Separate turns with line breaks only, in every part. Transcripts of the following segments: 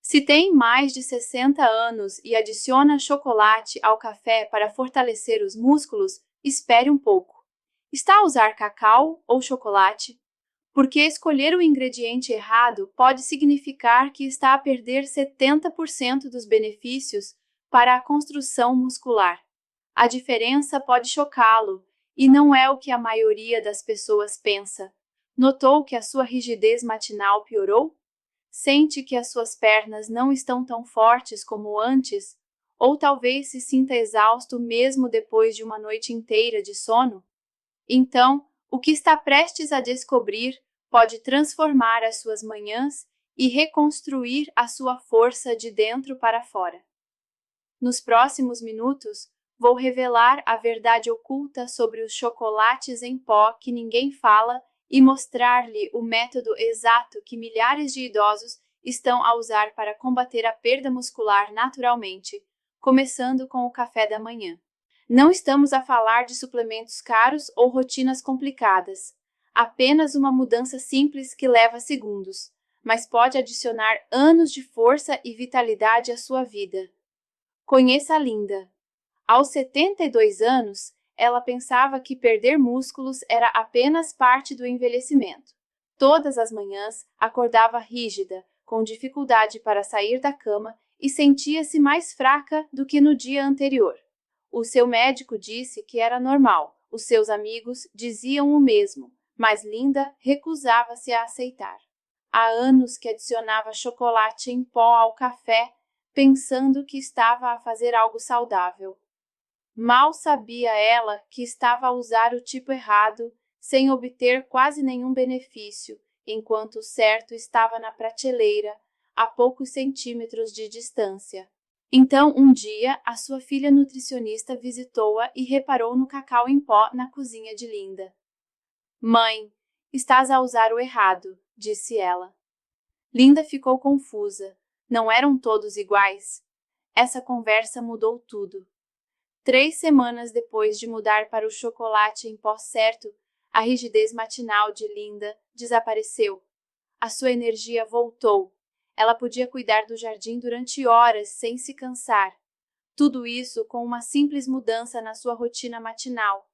Se tem mais de 60 anos e adiciona chocolate ao café para fortalecer os músculos, espere um pouco. Está a usar cacau ou chocolate? Porque escolher o ingrediente errado pode significar que está a perder 70% dos benefícios para a construção muscular. A diferença pode chocá-lo, e não é o que a maioria das pessoas pensa. Notou que a sua rigidez matinal piorou? Sente que as suas pernas não estão tão fortes como antes? Ou talvez se sinta exausto mesmo depois de uma noite inteira de sono? Então, o que está prestes a descobrir pode transformar as suas manhãs e reconstruir a sua força de dentro para fora. Nos próximos minutos, vou revelar a verdade oculta sobre os chocolates em pó que ninguém fala e mostrar-lhe o método exato que milhares de idosos estão a usar para combater a perda muscular naturalmente, começando com o café da manhã. Não estamos a falar de suplementos caros ou rotinas complicadas. Apenas uma mudança simples que leva segundos, mas pode adicionar anos de força e vitalidade à sua vida. Conheça a Linda. Aos 72 anos, ela pensava que perder músculos era apenas parte do envelhecimento. Todas as manhãs, acordava rígida, com dificuldade para sair da cama e sentia-se mais fraca do que no dia anterior. O seu médico disse que era normal, os seus amigos diziam o mesmo, mas Linda recusava-se a aceitar. Há anos que adicionava chocolate em pó ao café, pensando que estava a fazer algo saudável. Mal sabia ela que estava a usar o tipo errado, sem obter quase nenhum benefício, enquanto o certo estava na prateleira, a poucos centímetros de distância. Então, um dia, a sua filha nutricionista visitou-a e reparou no cacau em pó na cozinha de Linda. Mãe, estás a usar o errado, disse ela. Linda ficou confusa. Não eram todos iguais? Essa conversa mudou tudo. 3 semanas depois de mudar para o chocolate em pó certo, a rigidez matinal de Linda desapareceu. A sua energia voltou. Ela podia cuidar do jardim durante horas sem se cansar. Tudo isso com uma simples mudança na sua rotina matinal.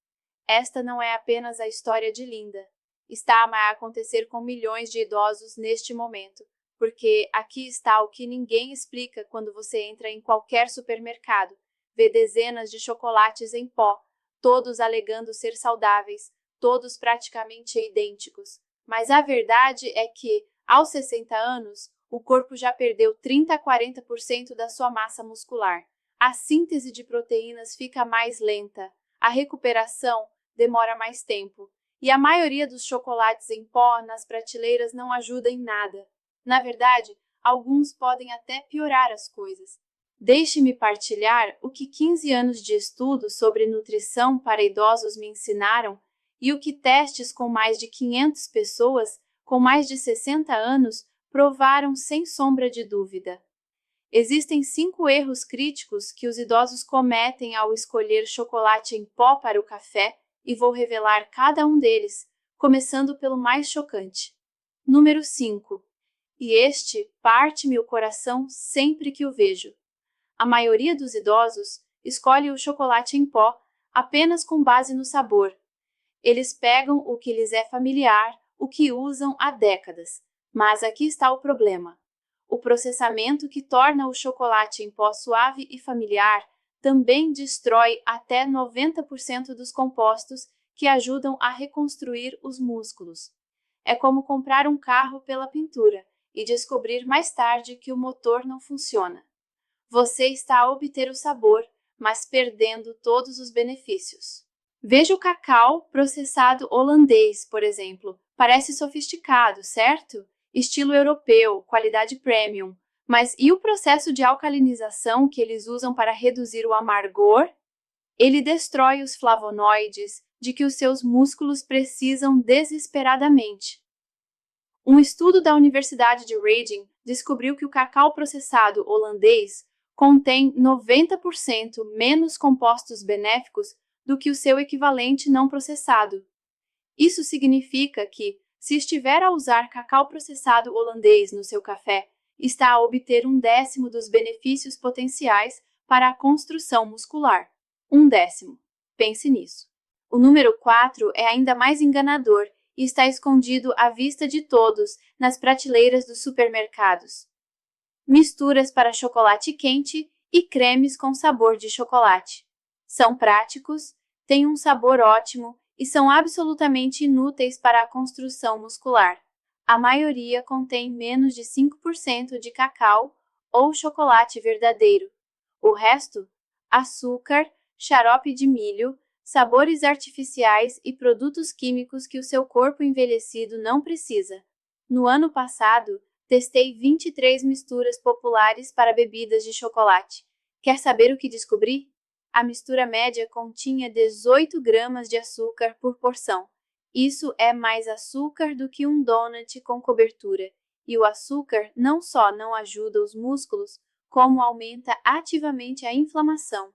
Esta não é apenas a história de Linda. Está a acontecer com milhões de idosos neste momento, porque aqui está o que ninguém explica quando você entra em qualquer supermercado. Vê dezenas de chocolates em pó, todos alegando ser saudáveis, todos praticamente idênticos. Mas a verdade é que, aos 60 anos, o corpo já perdeu 30 a 40% da sua massa muscular. A síntese de proteínas fica mais lenta, a recuperação demora mais tempo, e a maioria dos chocolates em pó nas prateleiras não ajuda em nada. Na verdade, alguns podem até piorar as coisas. Deixe-me partilhar o que 15 anos de estudo sobre nutrição para idosos me ensinaram e o que testes com mais de 500 pessoas com mais de 60 anos provaram sem sombra de dúvida. Existem 5 erros críticos que os idosos cometem ao escolher chocolate em pó para o café e vou revelar cada um deles, começando pelo mais chocante. Número 5. E este parte-me o coração sempre que o vejo. A maioria dos idosos escolhe o chocolate em pó apenas com base no sabor. Eles pegam o que lhes é familiar, o que usam há décadas. Mas aqui está o problema. O processamento que torna o chocolate em pó suave e familiar também destrói até 90% dos compostos que ajudam a reconstruir os músculos. É como comprar um carro pela pintura e descobrir mais tarde que o motor não funciona. Você está a obter o sabor, mas perdendo todos os benefícios. Veja o cacau processado holandês, por exemplo. Parece sofisticado, certo? Estilo europeu, qualidade premium. Mas e o processo de alcalinização que eles usam para reduzir o amargor? Ele destrói os flavonoides de que os seus músculos precisam desesperadamente. Um estudo da Universidade de Reading descobriu que o cacau processado holandês contém 90% menos compostos benéficos do que o seu equivalente não processado. Isso significa que, se estiver a usar cacau processado holandês no seu café, está a obter 1/10 dos benefícios potenciais para a construção muscular. 1/10. Pense nisso. O número 4 é ainda mais enganador e está escondido à vista de todos nas prateleiras dos supermercados. Misturas para chocolate quente e cremes com sabor de chocolate. São práticos, têm um sabor ótimo e são absolutamente inúteis para a construção muscular. A maioria contém menos de 5% de cacau ou chocolate verdadeiro. O resto, açúcar, xarope de milho, sabores artificiais e produtos químicos que o seu corpo envelhecido não precisa. No ano passado, testei 23 misturas populares para bebidas de chocolate. Quer saber o que descobri? A mistura média continha 18 gramas de açúcar por porção. Isso é mais açúcar do que um donut com cobertura. E o açúcar não só não ajuda os músculos, como aumenta ativamente a inflamação,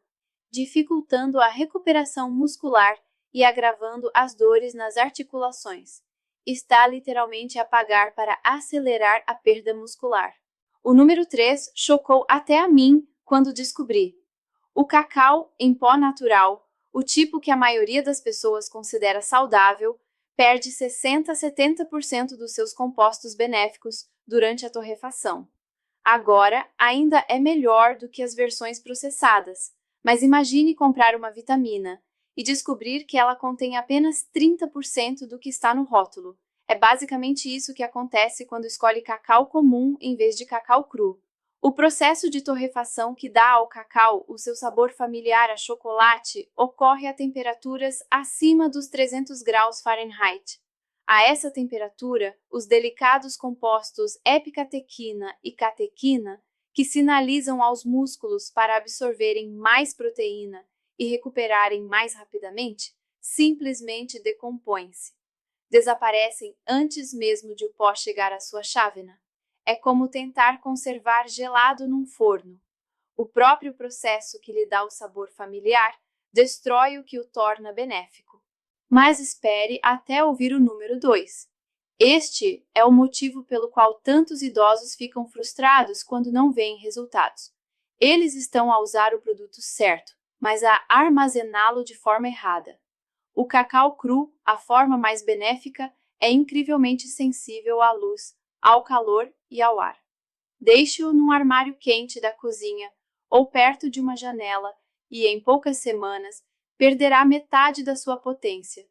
dificultando a recuperação muscular e agravando as dores nas articulações. Está literalmente a pagar para acelerar a perda muscular. O número 3 chocou até a mim quando descobri. O cacau em pó natural, o tipo que a maioria das pessoas considera saudável, perde 60 a 70% dos seus compostos benéficos durante a torrefação. Agora, ainda é melhor do que as versões processadas, mas imagine comprar uma vitamina e descobrir que ela contém apenas 30% do que está no rótulo. É basicamente isso que acontece quando escolhe cacau comum em vez de cacau cru. O processo de torrefação que dá ao cacau o seu sabor familiar a chocolate ocorre a temperaturas acima dos 300 graus Fahrenheit. A essa temperatura, os delicados compostos epicatequina e catequina, que sinalizam aos músculos para absorverem mais proteína e recuperarem mais rapidamente, simplesmente decompõem-se. Desaparecem antes mesmo de o pó chegar à sua chávena. É como tentar conservar gelado num forno. O próprio processo que lhe dá o sabor familiar destrói o que o torna benéfico. Mas espere até ouvir o número 2. Este é o motivo pelo qual tantos idosos ficam frustrados quando não veem resultados. Eles estão a usar o produto certo, mas a armazená-lo de forma errada. O cacau cru, a forma mais benéfica, é incrivelmente sensível à luz, ao calor e ao ar. Deixe-o num armário quente da cozinha ou perto de uma janela e, em poucas semanas, perderá metade da sua potência.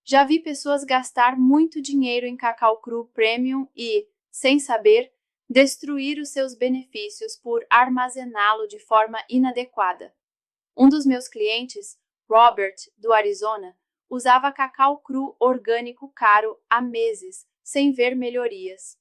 Já vi pessoas gastar muito dinheiro em cacau cru premium e, sem saber, destruir os seus benefícios por armazená-lo de forma inadequada. Um dos meus clientes, Robert, do Arizona, usava cacau cru orgânico caro há meses, sem ver melhorias.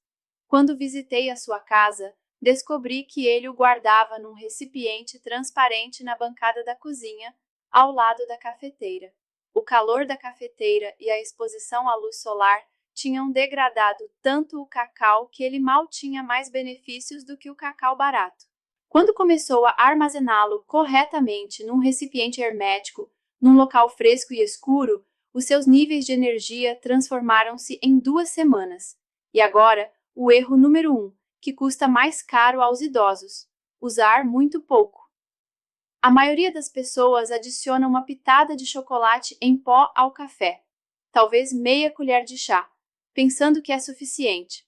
Quando visitei a sua casa, descobri que ele o guardava num recipiente transparente na bancada da cozinha, ao lado da cafeteira. O calor da cafeteira e a exposição à luz solar tinham degradado tanto o cacau que ele mal tinha mais benefícios do que o cacau barato. Quando começou a armazená-lo corretamente num recipiente hermético, num local fresco e escuro, os seus níveis de energia transformaram-se em 2 semanas. E agora, o erro número 1, que custa mais caro aos idosos: usar muito pouco. A maioria das pessoas adiciona uma pitada de chocolate em pó ao café, talvez meia colher de chá, pensando que é suficiente.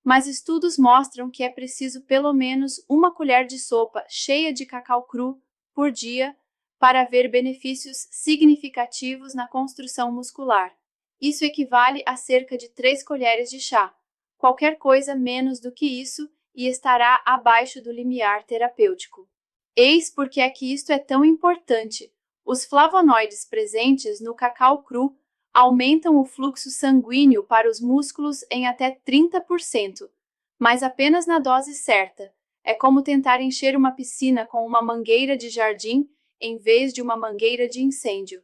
Mas estudos mostram que é preciso pelo menos uma colher de sopa cheia de cacau cru por dia para ver benefícios significativos na construção muscular. Isso equivale a cerca de 3 colheres de chá. Qualquer coisa menos do que isso e estará abaixo do limiar terapêutico. Eis por que é que isto é tão importante. Os flavonoides presentes no cacau cru aumentam o fluxo sanguíneo para os músculos em até 30%, mas apenas na dose certa. É como tentar encher uma piscina com uma mangueira de jardim em vez de uma mangueira de incêndio.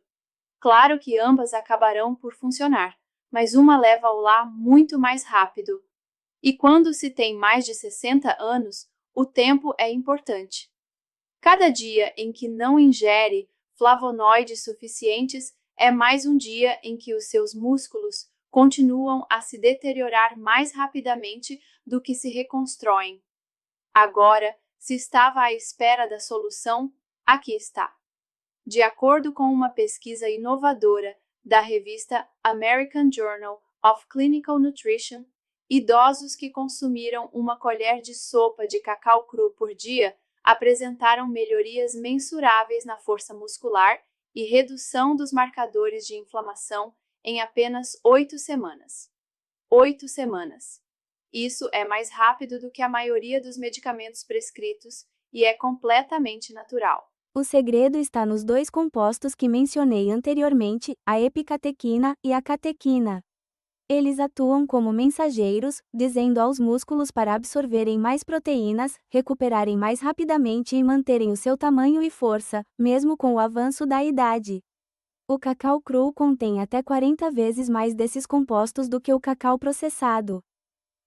Claro que ambas acabarão por funcionar, mas uma leva ao lá muito mais rápido. E quando se tem mais de 60 anos, o tempo é importante. Cada dia em que não ingere flavonoides suficientes é mais um dia em que os seus músculos continuam a se deteriorar mais rapidamente do que se reconstroem. Agora, se estava à espera da solução, aqui está. De acordo com uma pesquisa inovadora da revista American Journal of Clinical Nutrition, idosos que consumiram uma colher de sopa de cacau cru por dia apresentaram melhorias mensuráveis na força muscular e redução dos marcadores de inflamação em apenas 8 semanas. 8 semanas. Isso é mais rápido do que a maioria dos medicamentos prescritos e é completamente natural.
O segredo está nos dois compostos que mencionei anteriormente, a epicatequina e a catequina. Eles atuam como mensageiros, dizendo aos músculos para absorverem mais proteínas, recuperarem mais rapidamente e manterem o seu tamanho e força, mesmo com o avanço da idade. O cacau cru contém até 40 vezes mais desses compostos do que o cacau processado.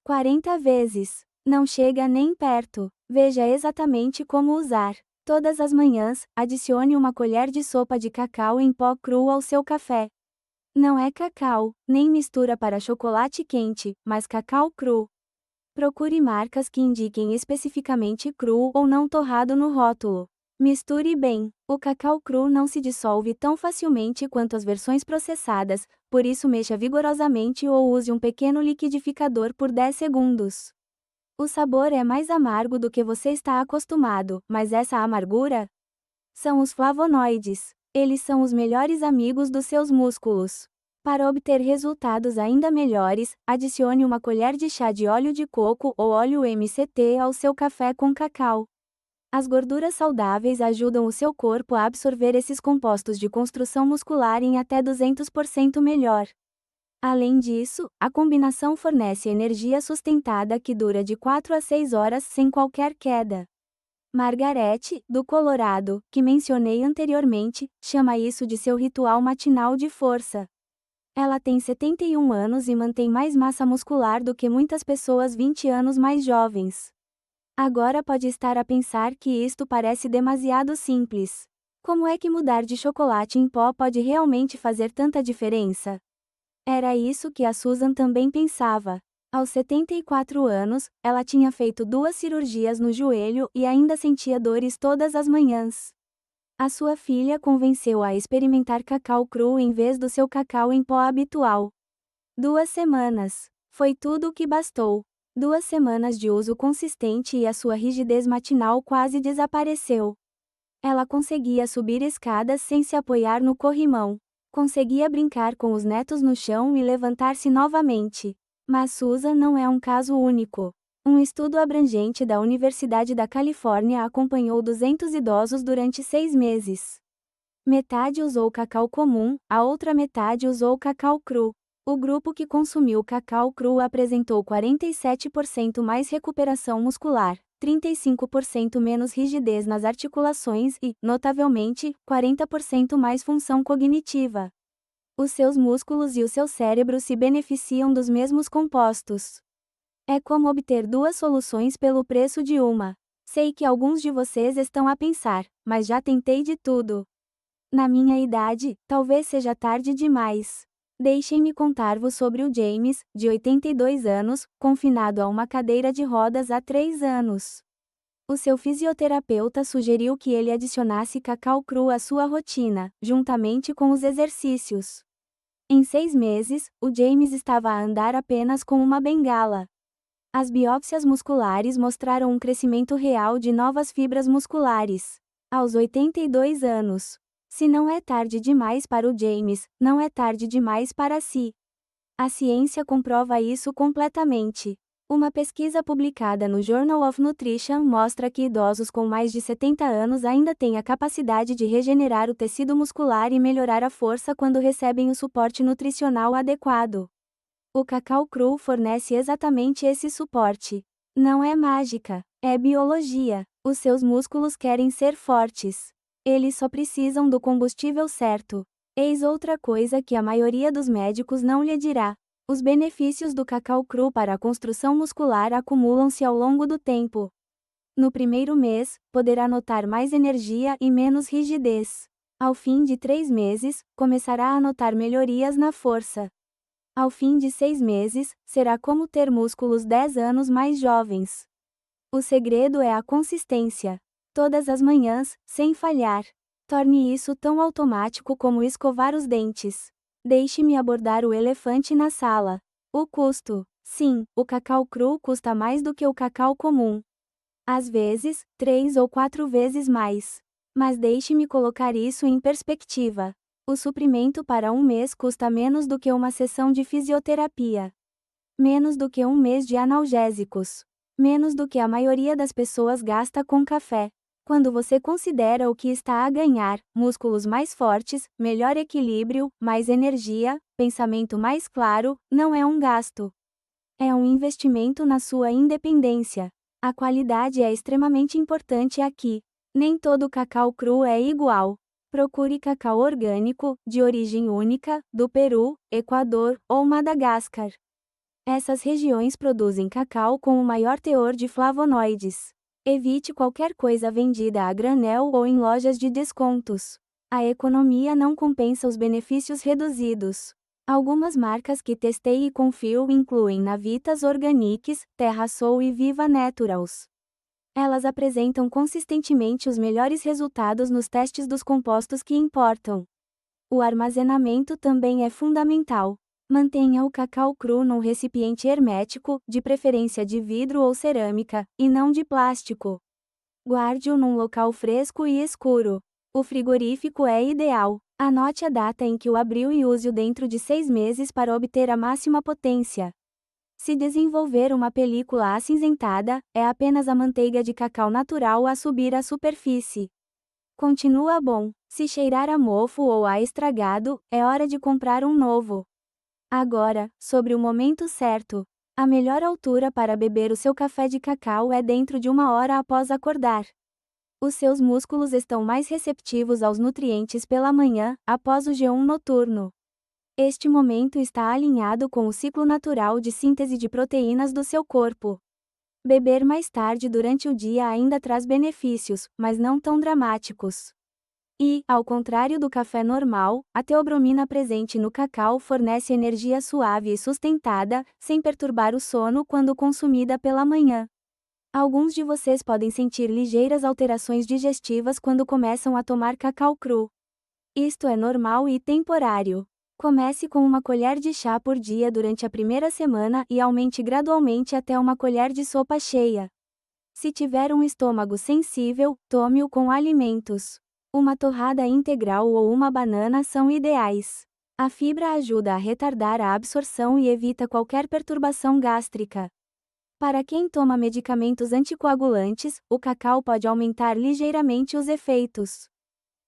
40 vezes. Não chega nem perto. Veja exatamente como usar. Todas as manhãs, adicione uma colher de sopa de cacau em pó cru ao seu café. Não é cacau, nem mistura para chocolate quente, mas cacau cru. Procure marcas que indiquem especificamente cru ou não torrado no rótulo. Misture bem. O cacau cru não se dissolve tão facilmente quanto as versões processadas, por isso mexa vigorosamente ou use um pequeno liquidificador por 10 segundos. O sabor é mais amargo do que você está acostumado, mas essa amargura são os flavonoides. Eles são os melhores amigos dos seus músculos. Para obter resultados ainda melhores, adicione uma colher de chá de óleo de coco ou óleo MCT ao seu café com cacau. As gorduras saudáveis ajudam o seu corpo a absorver esses compostos de construção muscular em até 200% melhor. Além disso, a combinação fornece energia sustentada que dura de 4 a 6 horas sem qualquer queda. Margaret, do Colorado, que mencionei anteriormente, chama isso de seu ritual matinal de força. Ela tem 71 anos e mantém mais massa muscular do que muitas pessoas 20 anos mais jovens. Agora pode estar a pensar que isto parece demasiado simples. Como é que mudar de chocolate em pó pode realmente fazer tanta diferença? Era isso que a Susan também pensava. Aos 74 anos, ela tinha feito 2 cirurgias no joelho e ainda sentia dores todas as manhãs. A sua filha convenceu-a a experimentar cacau cru em vez do seu cacau em pó habitual. 2 semanas. Foi tudo o que bastou. 2 semanas de uso consistente e a sua rigidez matinal quase desapareceu. Ela conseguia subir escadas sem se apoiar no corrimão. Conseguia brincar com os netos no chão e levantar-se novamente. Mas Susan não é um caso único. Um estudo abrangente da Universidade da Califórnia acompanhou 200 idosos durante 6 meses. Metade usou cacau comum, a outra metade usou cacau cru. O grupo que consumiu cacau cru apresentou 47% mais recuperação muscular, 35% menos rigidez nas articulações e, notavelmente, 40% mais função cognitiva. Os seus músculos e o seu cérebro se beneficiam dos mesmos compostos. É como obter 2 soluções pelo preço de uma. Sei que alguns de vocês estão a pensar, mas já tentei de tudo. Na minha idade, talvez seja tarde demais. Deixem-me contar-vos sobre o James, de 82 anos, confinado a uma cadeira de rodas há 3 anos. O seu fisioterapeuta sugeriu que ele adicionasse cacau cru à sua rotina, juntamente com os exercícios. Em 6 meses, o James estava a andar apenas com uma bengala. As biópsias musculares mostraram um crescimento real de novas fibras musculares. Aos 82 anos. Se não é tarde demais para o James, não é tarde demais para si. A ciência comprova isso completamente. Uma pesquisa publicada no Journal of Nutrition mostra que idosos com mais de 70 anos ainda têm a capacidade de regenerar o tecido muscular e melhorar a força quando recebem o suporte nutricional adequado. O cacau cru fornece exatamente esse suporte. Não é mágica, é biologia. Os seus músculos querem ser fortes. Eles só precisam do combustível certo. Eis outra coisa que a maioria dos médicos não lhe dirá. Os benefícios do cacau cru para a construção muscular acumulam-se ao longo do tempo. No primeiro mês, poderá notar mais energia e menos rigidez. Ao fim de 3 meses, começará a notar melhorias na força. Ao fim de 6 meses, será como ter músculos 10 anos mais jovens. O segredo é a consistência. Todas as manhãs, sem falhar. Torne isso tão automático como escovar os dentes. Deixe-me abordar o elefante na sala. O custo. Sim, o cacau cru custa mais do que o cacau comum. Às vezes, 3 ou 4 vezes mais. Mas deixe-me colocar isso em perspectiva. O suprimento para um mês custa menos do que uma sessão de fisioterapia. Menos do que um mês de analgésicos. Menos do que a maioria das pessoas gasta com café. Quando você considera o que está a ganhar, músculos mais fortes, melhor equilíbrio, mais energia, pensamento mais claro, não é um gasto. É um investimento na sua independência. A qualidade é extremamente importante aqui. Nem todo cacau cru é igual. Procure cacau orgânico, de origem única, do Peru, Equador ou Madagascar. Essas regiões produzem cacau com o maior teor de flavonoides. Evite qualquer coisa vendida a granel ou em lojas de descontos. A economia não compensa os benefícios reduzidos. Algumas marcas que testei e confio incluem Navitas Organics, TerraSol e Viva Naturals. Elas apresentam consistentemente os melhores resultados nos testes dos compostos que importam. O armazenamento também é fundamental. Mantenha o cacau cru num recipiente hermético, de preferência de vidro ou cerâmica, e não de plástico. Guarde-o num local fresco e escuro. O frigorífico é ideal. Anote a data em que o abriu e use-o dentro de 6 meses para obter a máxima potência. Se desenvolver uma película acinzentada, é apenas a manteiga de cacau natural a subir à superfície. Continua bom. Se cheirar a mofo ou a estragado, é hora de comprar um novo. Agora, sobre o momento certo. A melhor altura para beber o seu café de cacau é dentro de 1 hora após acordar. Os seus músculos estão mais receptivos aos nutrientes pela manhã, após o jejum noturno. Este momento está alinhado com o ciclo natural de síntese de proteínas do seu corpo. Beber mais tarde durante o dia ainda traz benefícios, mas não tão dramáticos. E, ao contrário do café normal, a teobromina presente no cacau fornece energia suave e sustentada, sem perturbar o sono quando consumida pela manhã. Alguns de vocês podem sentir ligeiras alterações digestivas quando começam a tomar cacau cru. Isto é normal e temporário. Comece com 1 colher de chá por dia durante a primeira semana e aumente gradualmente até 1 colher de sopa cheia. Se tiver um estômago sensível, tome-o com alimentos. Uma torrada integral ou uma banana são ideais. A fibra ajuda a retardar a absorção e evita qualquer perturbação gástrica. Para quem toma medicamentos anticoagulantes, o cacau pode aumentar ligeiramente os efeitos.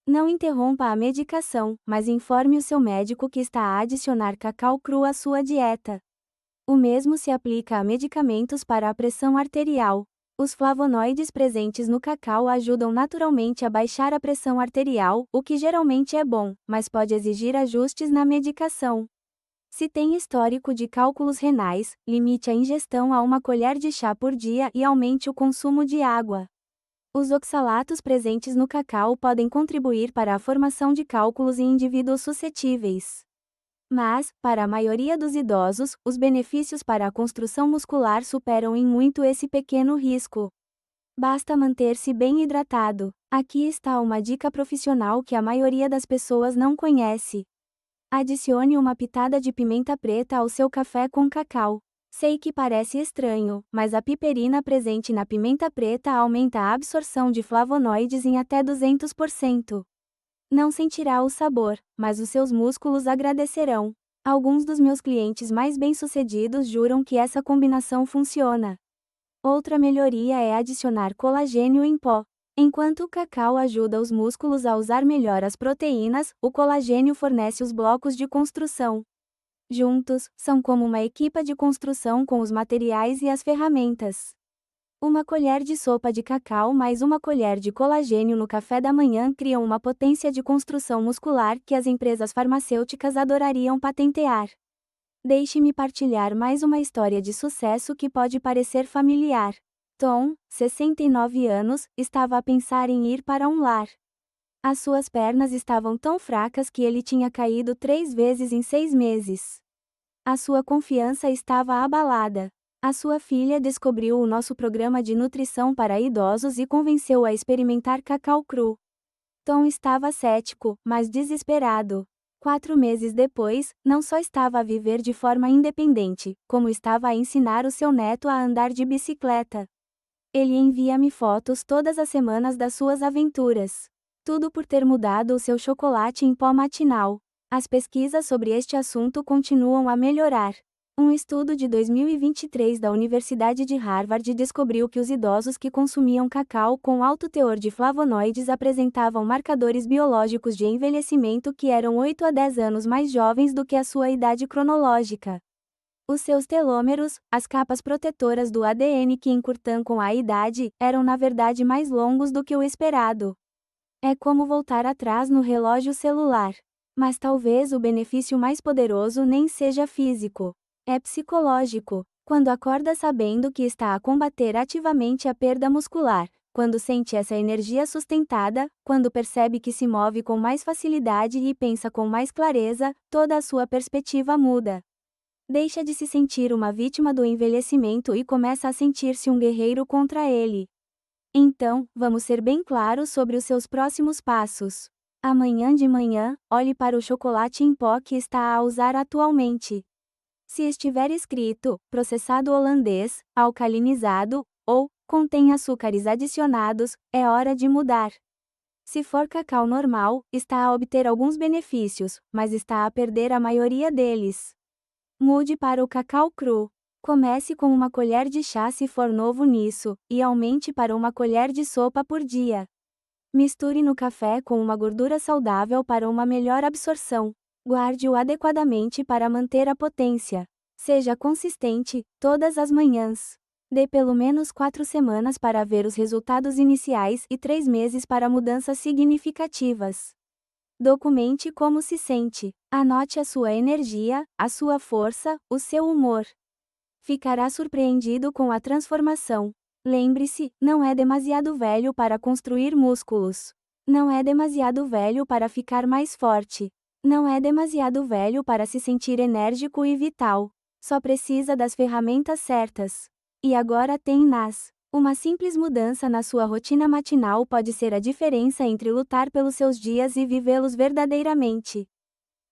Não interrompa a medicação, mas informe o seu médico que está a adicionar cacau cru à sua dieta. O mesmo se aplica a medicamentos para a pressão arterial. Os flavonoides presentes no cacau ajudam naturalmente a baixar a pressão arterial, o que geralmente é bom, mas pode exigir ajustes na medicação. Se tem histórico de cálculos renais, limite a ingestão a 1 colher de chá por dia e aumente o consumo de água. Os oxalatos presentes no cacau podem contribuir para a formação de cálculos em indivíduos suscetíveis. Mas, para a maioria dos idosos, os benefícios para a construção muscular superam em muito esse pequeno risco. Basta manter-se bem hidratado. Aqui está uma dica profissional que a maioria das pessoas não conhece. Adicione uma pitada de pimenta preta ao seu café com cacau. Sei que parece estranho, mas a piperina presente na pimenta preta aumenta a absorção de flavonoides em até 200%. Não sentirá o sabor, mas os seus músculos agradecerão. Alguns dos meus clientes mais bem-sucedidos juram que essa combinação funciona. Outra melhoria é adicionar colagênio em pó. Enquanto o cacau ajuda os músculos a usar melhor as proteínas, o colagênio fornece os blocos de construção. Juntos, são como uma equipa de construção com os materiais e as ferramentas. 1 colher de sopa de cacau mais 1 colher de colagênio no café da manhã criam uma potência de construção muscular que as empresas farmacêuticas adorariam patentear. Deixe-me partilhar mais uma história de sucesso que pode parecer familiar. Tom, 69 anos, estava a pensar em ir para um lar. As suas pernas estavam tão fracas que ele tinha caído 3 vezes em 6 meses. A sua confiança estava abalada. A sua filha descobriu o nosso programa de nutrição para idosos e convenceu-o a experimentar cacau cru. Tom estava cético, mas desesperado. 4 meses depois, não só estava a viver de forma independente, como estava a ensinar o seu neto a andar de bicicleta. Ele envia-me fotos todas as semanas das suas aventuras. Tudo por ter mudado o seu chocolate em pó matinal. As pesquisas sobre este assunto continuam a melhorar. Um estudo de 2023 da Universidade de Harvard descobriu que os idosos que consumiam cacau com alto teor de flavonoides apresentavam marcadores biológicos de envelhecimento que eram 8 a 10 anos mais jovens do que a sua idade cronológica. Os seus telômeros, as capas protetoras do ADN que encurtam com a idade, eram na verdade mais longos do que o esperado. É como voltar atrás no relógio celular. Mas talvez o benefício mais poderoso nem seja físico. É psicológico. Quando acorda sabendo que está a combater ativamente a perda muscular, quando sente essa energia sustentada, quando percebe que se move com mais facilidade e pensa com mais clareza, toda a sua perspectiva muda. Deixa de se sentir uma vítima do envelhecimento e começa a sentir-se um guerreiro contra ele. Então, vamos ser bem claros sobre os seus próximos passos. Amanhã de manhã, olhe para o chocolate em pó que está a usar atualmente. Se estiver escrito processado holandês, alcalinizado ou contém açúcares adicionados, é hora de mudar. Se for cacau normal, está a obter alguns benefícios, mas está a perder a maioria deles. Mude para o cacau cru. Comece com uma colher de chá se for novo nisso, e aumente para uma colher de sopa por dia. Misture no café com uma gordura saudável para uma melhor absorção. Guarde-o adequadamente para manter a potência. Seja consistente, todas as manhãs. Dê pelo menos 4 semanas para ver os resultados iniciais e 3 meses para mudanças significativas. Documente como se sente. Anote a sua energia, a sua força, o seu humor. Ficará surpreendido com a transformação. Lembre-se, não é demasiado velho para construir músculos. Não é demasiado velho para ficar mais forte. Não é demasiado velho para se sentir enérgico e vital. Só precisa das ferramentas certas. E agora tem NAS. Uma simples mudança na sua rotina matinal pode ser a diferença entre lutar pelos seus dias e vivê-los verdadeiramente.